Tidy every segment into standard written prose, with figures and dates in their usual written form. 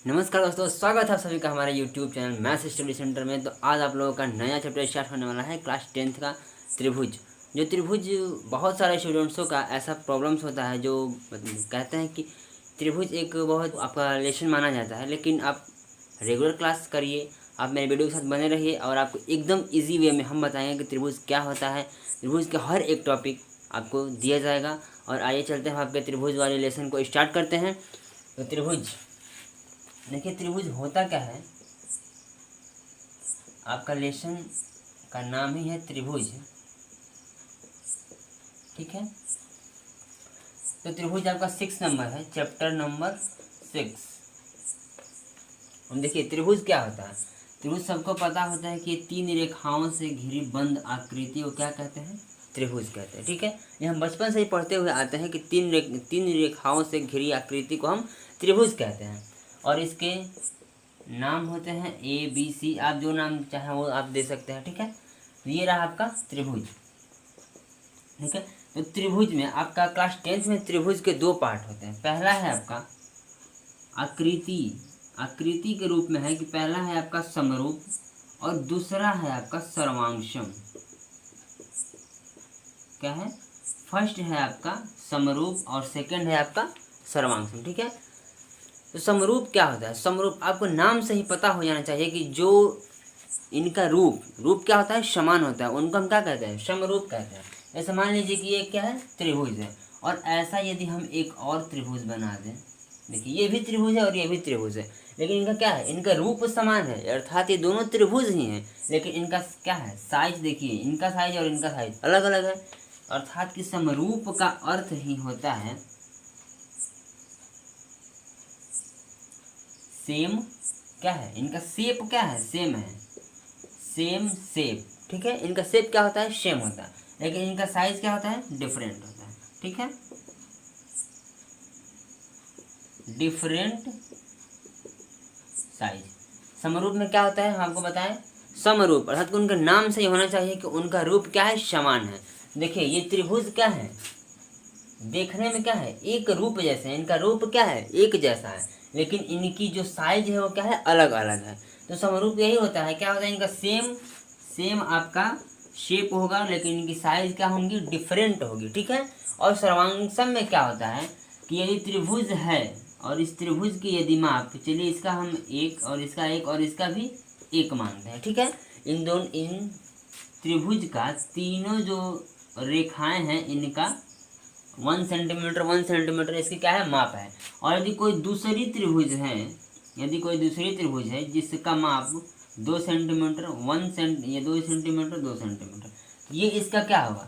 नमस्कार दोस्तों, स्वागत है आप सभी का हमारे YouTube channel maths study centre में। तो आज आप लोगों का नया चैप्टर स्टार्ट होने वाला है क्लास 10th का त्रिभुज। जो त्रिभुज बहुत सारे स्टूडेंट्सों का ऐसा प्रॉब्लम्स होता है जो कहते हैं कि त्रिभुज एक बहुत आपका लेसन माना जाता है, लेकिन आप रेगुलर क्लास करिए, आप मेरे वीडियो के साथ बने रहिए और आपको एकदम ईजी वे में हम बताएंगे कि त्रिभुज क्या होता है। त्रिभुज का हर एक टॉपिक आपको दिया जाएगा। और आइए चलते हैं आपके त्रिभुज वाले लेसन को स्टार्ट करते हैं। तो त्रिभुज देखिए, त्रिभुज होता क्या है, आपका लेसन का नाम ही है त्रिभुज, ठीक है। तो त्रिभुज आपका 6 नंबर है, चैप्टर नंबर 6। हम देखिए त्रिभुज क्या होता है। त्रिभुज सबको पता होता है कि 3 रेखाओं से घिरी बंद आकृति को क्या कहते हैं, त्रिभुज कहते हैं, ठीक है। ये हम बचपन से ही पढ़ते हुए आते हैं कि तीन रेखाओं से घिरी आकृति को हम त्रिभुज कहते हैं। और इसके नाम होते हैं ABC, आप जो नाम चाहें वो आप दे सकते हैं, ठीक है। तो ये रहा आपका त्रिभुज, ठीक है। तो त्रिभुज में आपका क्लास 10th में त्रिभुज के 2 पार्ट होते हैं। पहला है आपका आकृति, आकृति के रूप में है कि पहला है आपका समरूप और दूसरा है आपका सर्वांशम। क्या है, फर्स्ट है आपका समरूप और सेकंड है आपका सर्वांशम, ठीक है। तो समरूप क्या होता है, समरूप आपको नाम से ही पता हो जाना चाहिए कि जो इनका रूप क्या होता है, समान होता है, उनको हम क्या कहते हैं, समरूप कहते हैं। ऐसे मान लीजिए कि ये क्या है, त्रिभुज है, और ऐसा यदि हम एक और त्रिभुज बना दें, देखिए ये भी त्रिभुज है और ये भी त्रिभुज है, लेकिन इनका क्या है, इनका रूप समान है, अर्थात ये दोनों त्रिभुज ही हैं, लेकिन इनका क्या है, साइज देखिए, इनका साइज और इनका साइज अलग अलग है। अर्थात कि समरूप का अर्थ ही होता है सेम, क्या है, इनका शेप क्या है, सेम है, सेम शेप, ठीक है। इनका शेप क्या होता है, सेम होता है, लेकिन इनका साइज क्या होता है, डिफरेंट होता है, ठीक है। Different size. समरूप में क्या होता है, हम आपको बताएं, समरूप अर्थात उनका नाम से ही होना चाहिए कि उनका रूप क्या है, समान है। देखिए ये त्रिभुज क्या है, देखने में क्या है, एक रूप जैसे है, इनका रूप क्या है, एक जैसा है, लेकिन इनकी जो साइज है वो क्या है, अलग अलग है। तो समरूप यही होता है, क्या होता है, इनका सेम आपका शेप होगा, लेकिन इनकी साइज क्या होंगी, डिफरेंट होगी, ठीक है। और सर्वांशम में क्या होता है कि यदि त्रिभुज है और इस त्रिभुज की यदि माप, चलिए इसका हम 1 और इसका 1 और इसका भी 1 मानते हैं, ठीक है। इन त्रिभुज का तीनों जो रेखाएं हैं इनका 1 सेंटीमीटर इसकी क्या है, माप है। और यदि कोई दूसरी त्रिभुज है जिसका माप 2 सेंटीमीटर 2 सेंटीमीटर 2 सेंटीमीटर, ये इसका क्या होगा,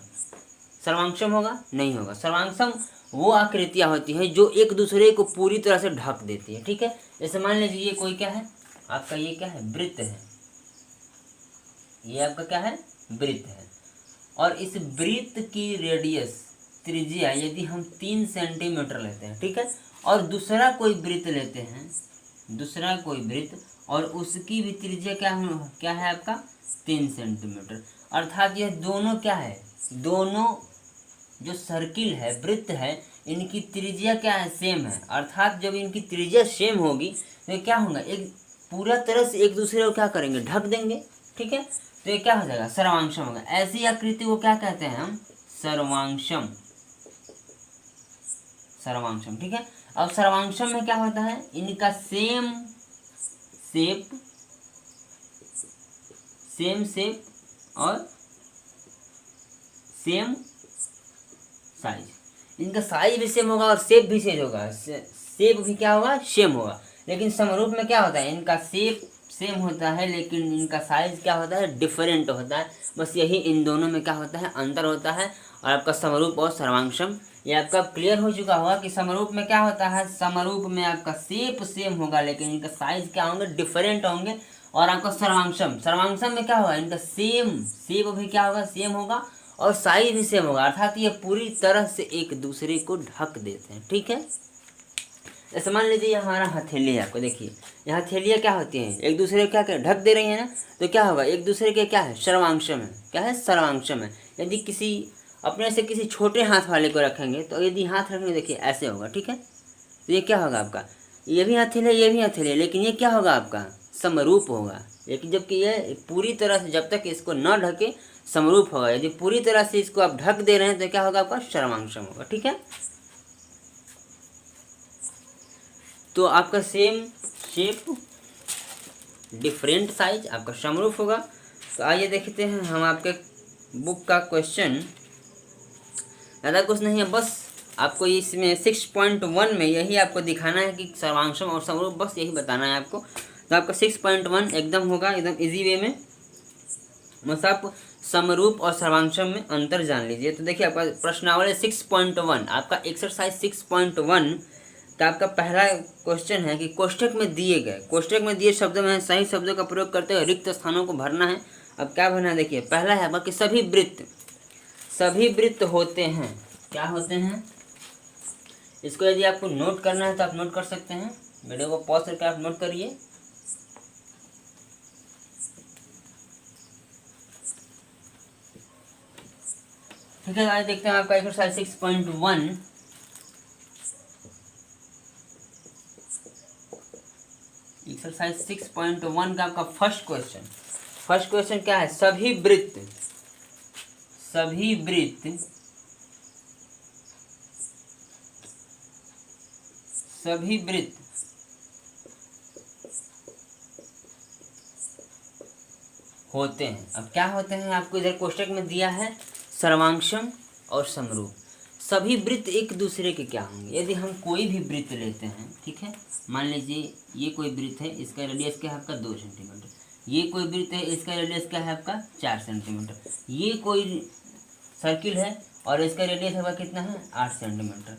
सर्वांशम होगा, नहीं होगा। सर्वांशम वो आकृतियां होती हैं जो एक दूसरे को पूरी तरह से ढक देती है, ठीक है। जैसे मान लीजिए ये कोई क्या है, आपका ये क्या है, वृत्त है, ये आपका क्या है, वृत्त है, और इस वृत्त की रेडियस, त्रिज्या यदि हम 3 सेंटीमीटर लेते हैं, ठीक है, और दूसरा कोई वृत्त लेते हैं, और उसकी भी त्रिज्या क्या है आपका 3 सेंटीमीटर, अर्थात यह दोनों क्या है, दोनों जो सर्किल है, वृत्त है, इनकी त्रिज्या क्या है, सेम है। अर्थात जब इनकी त्रिज्या सेम होगी तो क्या होगा, एक पूरा तरह से एक दूसरे को क्या करेंगे, ढक देंगे, ठीक है। तो ये क्या हो जाएगा, सर्वांशम होगा। ऐसी आकृति को क्या कहते हैं हम, सर्वांशम, ठीक है। अब सर्वांशम में क्या होता है, इनका सेम शेप और सेम साइज, इनका साइज भी सेम होगा और शेप भी सेम होगा, शेप भी क्या होगा, सेम होगा। लेकिन समरूप में क्या होता है, इनका शेप सेम होता है लेकिन इनका साइज क्या होता है, डिफरेंट होता है। बस यही इन दोनों में क्या होता है, अंतर होता है। और आपका समरूप और सर्वांशम, ये आपका क्लियर हो चुका होगा कि समरूप में क्या होता है, समरूप में आपका शेप सेम होगा लेकिन इनका साइज क्या होंगे, डिफरेंट होंगे। और आपका सर्वांशम में क्या होगा, इनका शेप भी क्या होगा, सेम होगा और साइज भी सेम होगा, अर्थात ये पूरी तरह से एक दूसरे को ढक देते हैं, ठीक है। जैसे मान लीजिए हमारा हथेली है, आपको देखिए ये हथेलियाँ क्या होती हैं, एक दूसरे को क्या ढक दे रही है ना, तो क्या होगा, एक दूसरे के क्या है, सर्वांशम है, क्या है, सर्वांशम है। यदि किसी अपने से किसी छोटे हाथ वाले को रखेंगे तो यदि हाथ रखेंगे देखिए ऐसे होगा, ठीक है। तो ये क्या होगा आपका ये भी हथेली ये भी हथेली, लेकिन ये क्या होगा आपका समरूप होगा। लेकिन जबकि ये पूरी तरह से जब तक इसको न ढके समरूप होगा, यदि पूरी तरह से इसको आप ढक दे रहे हैं तो क्या होगा आपका सर्वांगसम होगा। ठीक है, तो आपका सेम शेप डिफरेंट साइज आपका समरूप होगा। तो आइए देखते हैं हम आपके बुक का क्वेश्चन। ज़्यादा कुछ नहीं है, बस आपको इसमें 6.1 में यही आपको दिखाना है कि सर्वांगसम और समरूप, बस यही बताना है आपको। तो आपका 6.1 एकदम होगा, एकदम इजी वे में, बस आप समरूप और सर्वांगसम में अंतर जान लीजिए। तो देखिए आपका प्रश्नावली 6.1 आपका एक्सरसाइज 6.1 का आपका पहला क्वेश्चन है कि कोष्ठक में दिए शब्दों में सही शब्दों का प्रयोग करते हुए रिक्त स्थानों को भरना है। अब क्या भरना है, देखिए पहला है आपका कि सभी वृत्त होते हैं। क्या होते हैं, इसको यदि आपको नोट करना है तो आप नोट कर सकते हैं, वीडियो को पॉज करके आप नोट करिए। ठीक है, आज देखते हैं आपका एक्सरसाइज 6.1। एक्सरसाइज 6.1 का आपका फर्स्ट क्वेश्चन क्या है, सभी वृत्त होते हैं। अब क्या होते हैं, आपको इधर कोष्टक में दिया है सर्वांगसम और समरूप। सभी वृत्त एक दूसरे के क्या होंगे, यदि हम कोई भी वृत्त लेते हैं, ठीक है, मान लीजिए ये कोई वृत्त है, इसका रेडियस क्या है आपका 2 सेंटीमीटर, ये कोई वृत्त है, इसका रेडियस क्या है आपका 4 सेंटीमीटर, ये कोई सर्किल है और इसका रेडियस आपका कितना है 8 सेंटीमीटर।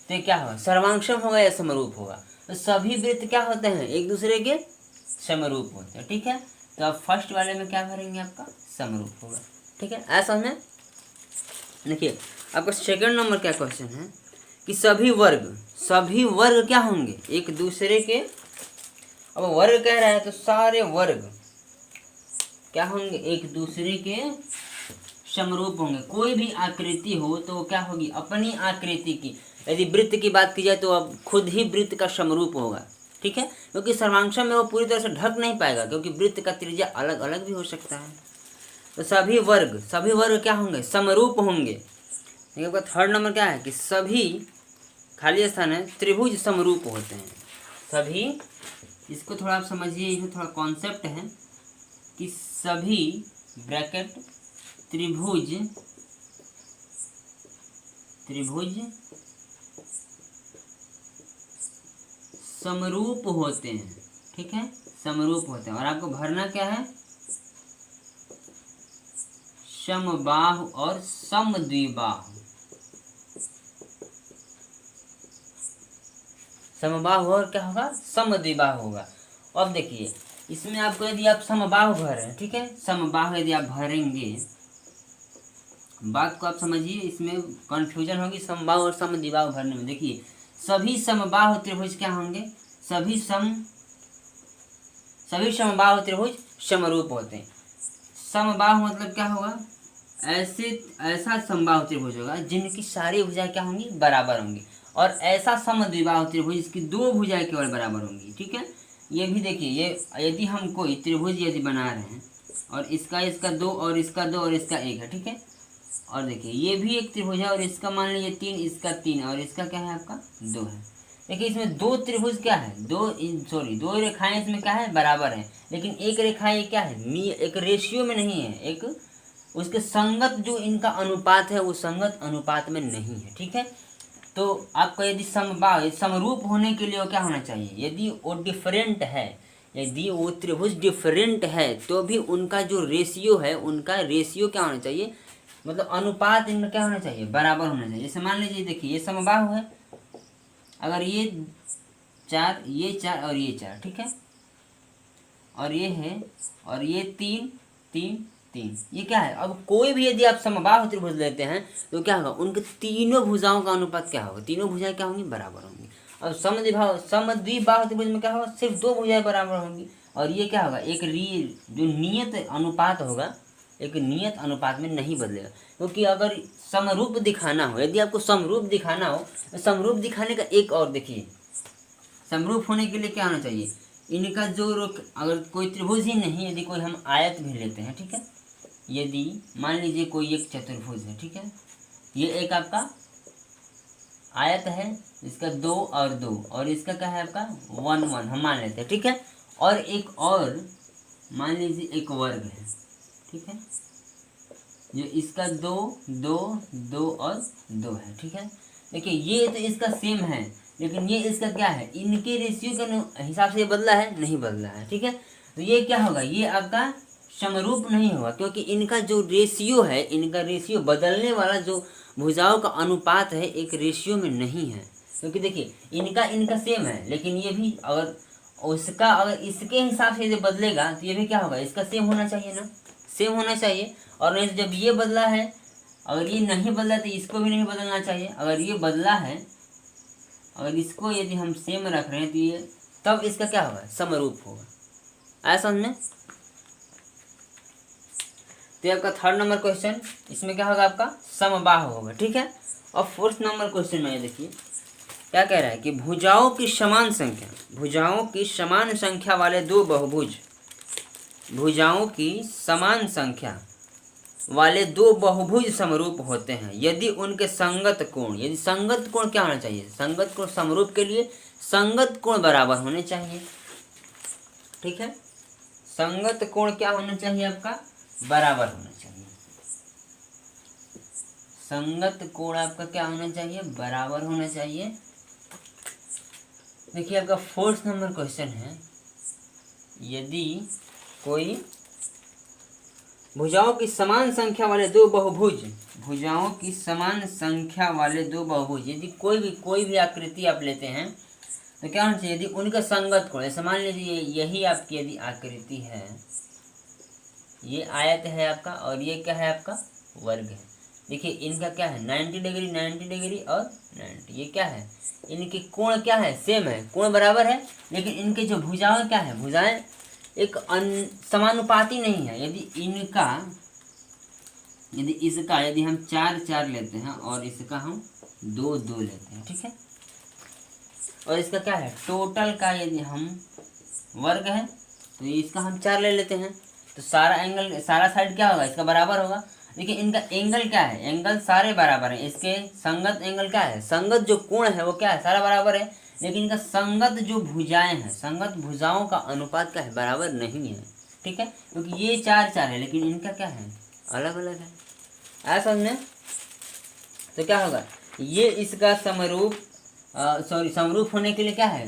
तो ये क्या होगा, सर्वांगसम होगा या समरूप होगा। तो सभी वृत्त क्या होते हैं, एक दूसरे के समरूप होते हैं। ठीक है, तो आप फर्स्ट वाले में क्या भरेंगे, आपका समरूप होगा। ठीक है, ऐसा है। देखिए आपका सेकंड नंबर क्या क्वेश्चन है कि सभी वर्ग क्या होंगे, एक दूसरे के। अब वर्ग कह रहा है तो सारे वर्ग क्या होंगे, एक दूसरे के समरूप होंगे। कोई भी आकृति हो तो वो क्या होगी, अपनी आकृति की। यदि वृत्त की बात की जाए तो अब खुद ही वृत्त का समरूप होगा। ठीक है, क्योंकि सर्वांगसम में वो पूरी तरह से ढक नहीं पाएगा, क्योंकि वृत्त का त्रिज्या अलग अलग भी हो सकता है। तो सभी वर्ग क्या होंगे, समरूप होंगे। देखिए थर्ड नंबर क्या है कि सभी खाली स्थान है त्रिभुज समरूप होते हैं। सभी, इसको थोड़ा आप समझिए, इसमें थोड़ा कॉन्सेप्ट है कि सभी ब्रैकेट त्रिभुज समरूप होते हैं। ठीक है, समरूप होते हैं। और आपको भरना क्या है, समबाहु और समद्विबाहु। समबाहु और क्या होगा, समद्विबाहु होगा। अब देखिए इसमें आपको यदि आप समबाहु भर रहे हैं, ठीक है, समबाहु यदि आप भरेंगे, बात को आप समझिए, इसमें कंफ्यूजन होगी समबाहु और समद्विबाहु भरने में। देखिए सभी समबाहु त्रिभुज क्या होंगे, सभी समबाहु त्रिभुज समरूप होते हैं। समबाहु मतलब क्या होगा, ऐसा समबाहु त्रिभुज होगा जिनकी सारी भुजाएं क्या होंगी, बराबर होंगी। और ऐसा समद्विबाहु त्रिभुज इसकी 2 भुजाएं केवल बराबर होंगी। ठीक है, ये भी देखिए, ये यदि हम कोई त्रिभुज यदि बना रहे हैं और इसका 2 और इसका 2 और इसका 1 है, ठीक है, और देखिए ये भी एक त्रिभुज है और इसका मान लीजिए 3, इसका 3 और इसका क्या है आपका 2 है। देखिए इसमें 2 त्रिभुज क्या है, 2 रेखाएं इसमें क्या है, बराबर है। लेकिन एक रेखा ये क्या है, एक रेशियो में नहीं है, एक उसके संगत जो इनका अनुपात है वो संगत अनुपात में नहीं है। ठीक है, तो आपको यदि समरूप होने के लिए वो क्या होना चाहिए, यदि वो डिफरेंट है, यदि वो त्रिभुज डिफरेंट है तो भी उनका जो रेशियो है, उनका रेशियो क्या होना चाहिए, मतलब अनुपात इनका क्या होना चाहिए, बराबर होना चाहिए। जैसे मान लीजिए देखिए ये समबाहु है, अगर ये 4 ये 4 और ये 4, ठीक है, और ये है और ये 3 3 3, ये क्या है। अब कोई भी यदि आप समबाहु त्रिभुज लेते हैं तो क्या होगा, उनके तीनों भुजाओं का अनुपात क्या होगा, तीनों भुजाएं क्या होंगी, बराबर होंगी। अब समद्विबाहु त्रिभुज में क्या होगा, सिर्फ 2 भुजाएं बराबर होंगी। और ये क्या होगा, एक जो नियत अनुपात होगा, एक नियत अनुपात में नहीं बदलेगा। क्योंकि अगर समरूप दिखाना हो, यदि आपको समरूप दिखाना हो तो समरूप दिखाने का एक और देखिए, समरूप होने के लिए क्या होना चाहिए, इनका जो अगर कोई त्रिभुज ही नहीं, यदि कोई हम आयत भी लेते हैं, ठीक है, यदि मान लीजिए कोई एक चतुर्भुज है, ठीक है, ये एक आपका आयत है, इसका 2 और 2 और इसका क्या है आपका 1 1 हम मान लेते हैं, ठीक है, और एक और मान लीजिए एक वर्ग है, ठीक है, जो इसका 2 2 2 और 2 है, ठीक है। देखिए ये तो इसका सेम है, लेकिन ये इसका क्या है, इनके रेशियो के हिसाब से बदला है, नहीं बदला है, ठीक है। तो ये क्या होगा, ये आपका समरूप नहीं होगा, क्योंकि इनका जो रेशियो है, इनका रेशियो बदलने वाला जो भुजाओं का अनुपात है, एक रेशियो में नहीं है। क्योंकि देखिए इनका सेम है, लेकिन ये भी अगर उसका अगर इसके हिसाब से यदि बदलेगा तो ये भी क्या होगा, इसका सेम होना चाहिए ना, सेम होना चाहिए। और नहीं तो जब ये बदला है, अगर ये नहीं बदला तो इसको भी नहीं बदलना चाहिए। अगर ये बदला है, अगर इसको यदि हम सेम रख रहे हैं तो ये तब इसका क्या होगा, समरूप होगा। ऐसा समझे। तो आपका 3rd नंबर क्वेश्चन, इसमें क्या होगा आपका समबाहु होगा, ठीक है। और 4th नंबर क्वेश्चन में देखिए क्या कह रहा है कि भुजाओं की समान संख्या वाले दो बहुभुज, भुजाओं की समान संख्या वाले दो बहुभुज समरूप होते हैं यदि उनके संगत कोण, यदि संगत कोण क्या होना चाहिए, संगत कोण समरूप के लिए संगत कोण बराबर होने चाहिए, ठीक है। संगत कोण क्या होना चाहिए आपका, बराबर होना चाहिए। संगत कोण आपका क्या होना चाहिए, बराबर होना चाहिए। देखिए आपका 4th नंबर क्वेश्चन है, यदि कोई भुजाओं की समान संख्या वाले दो बहुभुज, भुजाओं की समान संख्या वाले दो बहुभुज, यदि कोई भी आकृति आप लेते हैं तो क्या होना चाहिए, यदि उनका संगत कोण, जैसे मान लीजिए यही आपकी यदि आकृति है, ये आयत है आपका और ये क्या है आपका वर्ग है। देखिए इनका क्या है 90 डिग्री 90 डिग्री और 90, ये क्या है, इनके कोण क्या है, सेम है, कोण बराबर है, लेकिन इनके जो भुजाएं क्या है, भुजाएं एक समानुपाती नहीं है। यदि इसका यदि हम 4 4 लेते हैं और इसका हम 2 2 लेते हैं, ठीक है, और इसका क्या है टोटल का यदि हम वर्ग है तो इसका हम 4 ले लेते हैं, तो सारा एंगल, सारा साइड क्या होगा, इसका बराबर होगा। देखिए इनका एंगल क्या है, एंगल सारे बराबर है, इसके संगत एंगल क्या है, संगत जो कोण है वो क्या है, सारा बराबर है, लेकिन इनका संगत जो भुजाएं हैं, संगत भुजाओं का अनुपात क्या है, बराबर नहीं है, ठीक है, क्योंकि ये 4 4 है लेकिन इनका क्या है, अलग अलग है। ऐसा समझे। तो क्या होगा, ये इसका समरूप होने के लिए क्या है,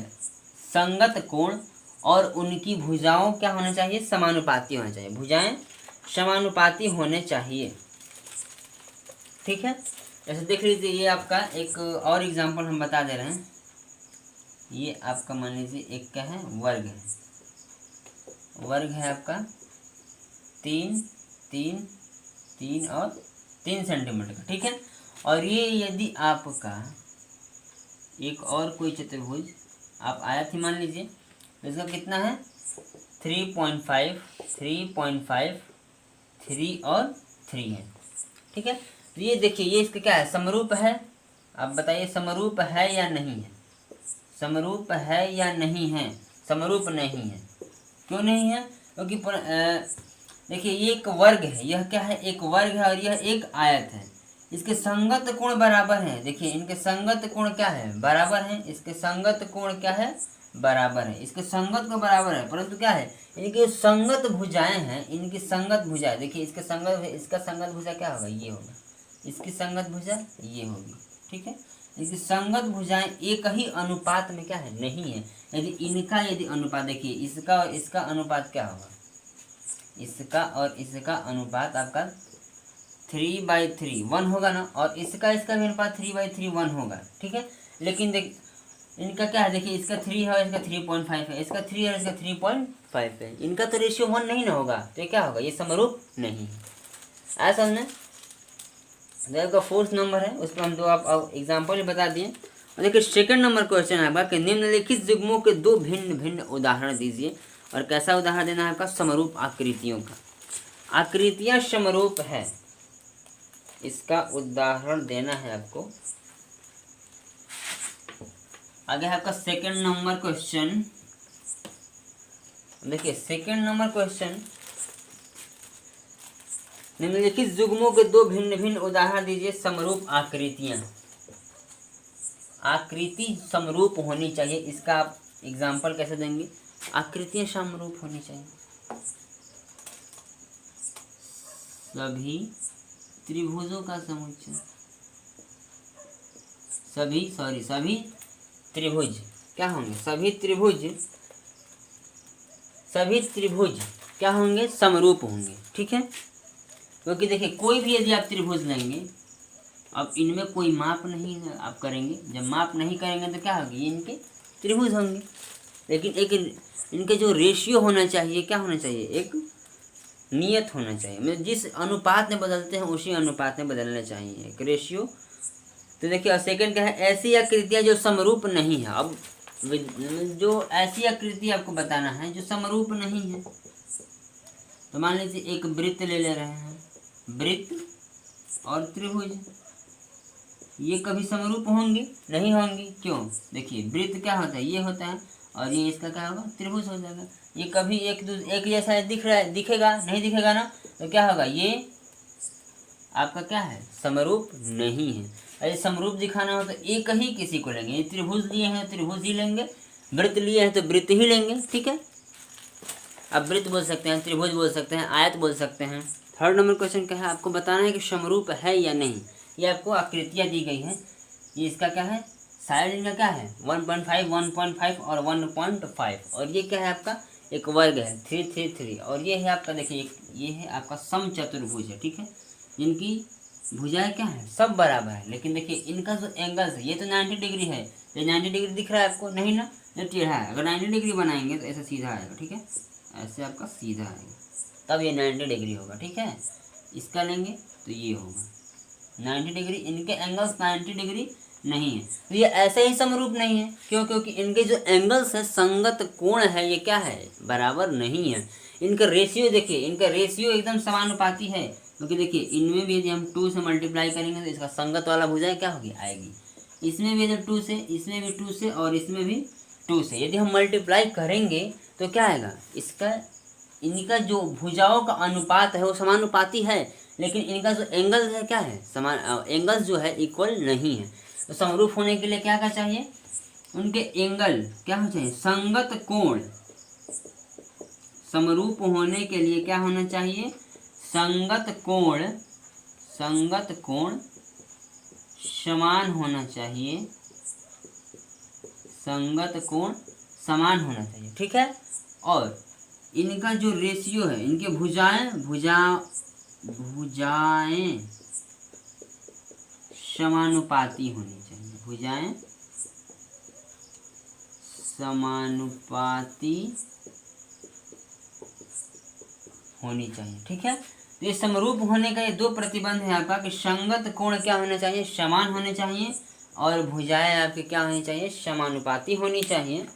संगत कोण और उनकी भुजाओं क्या होना चाहिए, समानुपाती होना चाहिए, भुजाएं समानुपाती होने चाहिए, ठीक है। जैसे देख लीजिए ये आपका एक और एग्जांपल हम बता दे रहे हैं, ये आपका मान लीजिए एक क्या है, वर्ग है, वर्ग है आपका 3 3 3 और 3 सेंटीमीटर का, ठीक है। और ये यदि आपका एक और कोई चतुर्भुज आप आयत ही मान लीजिए, इसका कितना है 3.5 3.5 3 और 3 है, ठीक है। तो ये देखिए ये इसका क्या है, समरूप है। आप बताइए समरूप है या नहीं है, समरूप है या नहीं है, समरूप नहीं है। क्यों नहीं है, क्योंकि देखिए ये एक वर्ग है, यह क्या है, एक वर्ग है और यह एक आयत है, इसके संगत कोण बराबर हैं। देखिए इनके संगत कोण क्या है, बराबर हैं, इसके संगत कोण क्या है, बराबर है, इसके संगत को बराबर है, परंतु क्या है, इनके संगत भुजाएं हैं, इनकी संगत भुजाएं, देखिए इसका संगत भुजा क्या होगा, ये होगा, इसकी संगत भुजा ये होगी, ठीक है। इसकी संगत भुजाएं एक ही अनुपात में क्या है, नहीं है। यदि अनुपात देखिए इसका और इसका अनुपात क्या होगा, इसका और इसका अनुपात आपका 3/3 1 होगा ना, और इसका भी अनुपात 3/3 1 होगा, ठीक है। लेकिन देख इनका क्या है, देखिए इसका 3 है, इसका 3.5 है, इसका 3 है, इसका 3.5 है, इनका तो रेशियो 1 नहीं ना होगा, तो क्या होगा, ये समरूप नहीं है। ऐसा समझना। आपका 4th नंबर है, उस पर हम दो आप एग्जाम्पल बता दिए। और देखिए 2nd नंबर क्वेश्चन है आपका कि निम्नलिखित युग्मों के दो भिन्न भिन्न उदाहरण दीजिए। और कैसा उदाहरण देना है आपका, समरूप आकृतियों का। आकृतियां समरूप है, इसका उदाहरण देना है आपको। आगे है आपका सेकंड नंबर क्वेश्चन। देखिए सेकंड नंबर क्वेश्चन, निम्नलिखित युग्मों के दो भिन्न भिन्न उदाहरण दीजिए। समरूप आकृतियां, आकृति समरूप होनी चाहिए, इसका आप एग्जाम्पल कैसे देंगे? आकृतियां समरूप होनी चाहिए। सभी त्रिभुजों का समुच्चय, सभी त्रिभुज क्या होंगे? सभी त्रिभुज क्या होंगे? समरूप होंगे। ठीक है, क्योंकि देखिए कोई भी यदि आप त्रिभुज लेंगे, अब इनमें कोई माप नहीं आप करेंगे, जब माप नहीं करेंगे तो क्या होगी? इनके त्रिभुज होंगे। लेकिन एक इनके जो रेशियो होना चाहिए, क्या होना चाहिए? एक नियत होना चाहिए, मतलब जिस अनुपात में बदलते हैं उसी अनुपात में बदलना चाहिए, एक रेशियो। तो देखिए सेकंड क्या है? ऐसी आकृतियां जो समरूप नहीं है। अब जो ऐसी आकृति आपको बताना है जो समरूप नहीं है, तो मान लीजिए एक वृत्त ले रहे हैं, वृत्त और त्रिभुज, ये कभी समरूप होंगे? नहीं होंगे। क्यों? देखिए वृत्त क्या होता है? ये होता है, और ये इसका क्या होगा? त्रिभुज हो जाएगा। ये कभी एक जैसा दिखेगा? नहीं दिखेगा ना, तो क्या होगा? ये आपका क्या है? समरूप नहीं है। अरे समरूप दिखाना हो तो एक ही किसी को लेंगे। ये त्रिभुज लिए हैं त्रिभुज ही लेंगे, वृत्त लिए हैं तो वृत्त ही लेंगे। ठीक है, अब वृत्त बोल सकते हैं, त्रिभुज बोल सकते हैं, आयत बोल सकते हैं। थर्ड नंबर क्वेश्चन क्या है? आपको बताना है कि समरूप है या नहीं। ये आपको आकृतियाँ दी गई हैं, ये इसका क्या है? साइड इनका क्या है? 1.5, 1.5 और 1.5, और ये क्या है आपका? एक वर्ग है 3, 3, 3, और ये है आपका, देखिए ये है आपका समचतुर्भुज है। ठीक है, जिनकी भुजाएं क्या है? सब बराबर है। लेकिन देखिए इनका जो एंगल्स है, ये तो 90 डिग्री है, ये 90 डिग्री दिख रहा है आपको? नहीं ना, ये टेढ़ा है। अगर 90 डिग्री बनाएंगे तो ऐसा सीधा आएगा। ठीक है, ऐसे आपका सीधा आएगा, तब ये 90 डिग्री होगा। ठीक है, इसका लेंगे तो ये होगा 90 डिग्री। इनके एंगल्स 90 डिग्री नहीं है, तो ये ऐसे ही समरूप नहीं है। क्यों? क्योंकि इनके जो एंगल्स है, संगत कोण है, ये क्या है? बराबर नहीं है। इनका रेशियो देखिए, इनका रेशियो एकदम समानुपाती है। क्योंकि देखिए इनमें भी यदि हम 2 से मल्टीप्लाई करेंगे तो इसका संगत वाला भुजाएं क्या होगी? आएगी। इसमें भी यदि 2 से, इसमें भी 2 से, और इसमें भी 2 से यदि हम मल्टीप्लाई करेंगे तो क्या आएगा? इसका इनका जो भुजाओं का अनुपात है वो समानुपाती है, लेकिन इनका जो एंगल है क्या है? समान एंगल्स जो है इक्वल नहीं है। तो समरूप होने के लिए क्या क्या चाहिए? उनके एंगल क्या होना चाहिए? संगत कोण। समरूप होने के लिए क्या होना चाहिए? संगत कोण समान होना चाहिए, संगत कोण समान होना चाहिए। ठीक है, और इनका जो रेशियो है, इनके भुजाएं समानुपाती होनी चाहिए, भुजाएं समानुपाती होनी चाहिए। ठीक है, तो ये समरूप होने का ये दो प्रतिबंध है आपका, कि संगत कोण क्या होने चाहिए? समान होने चाहिए, और भुजाएं आपकी क्या होनी चाहिए? समानुपाती होनी चाहिए।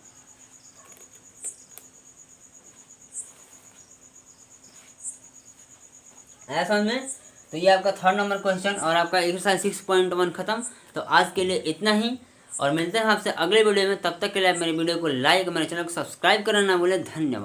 आया समझ में? तो ये आपका थर्ड नंबर क्वेश्चन और आपका एक्सरसाइज 6.1 खत्म। तो आज के लिए इतना ही, और मिलते हैं आपसे अगले वीडियो में। तब तक के लिए आप मेरे वीडियो को लाइक, मेरे चैनल को सब्सक्राइब करना ना भूलें। धन्यवाद।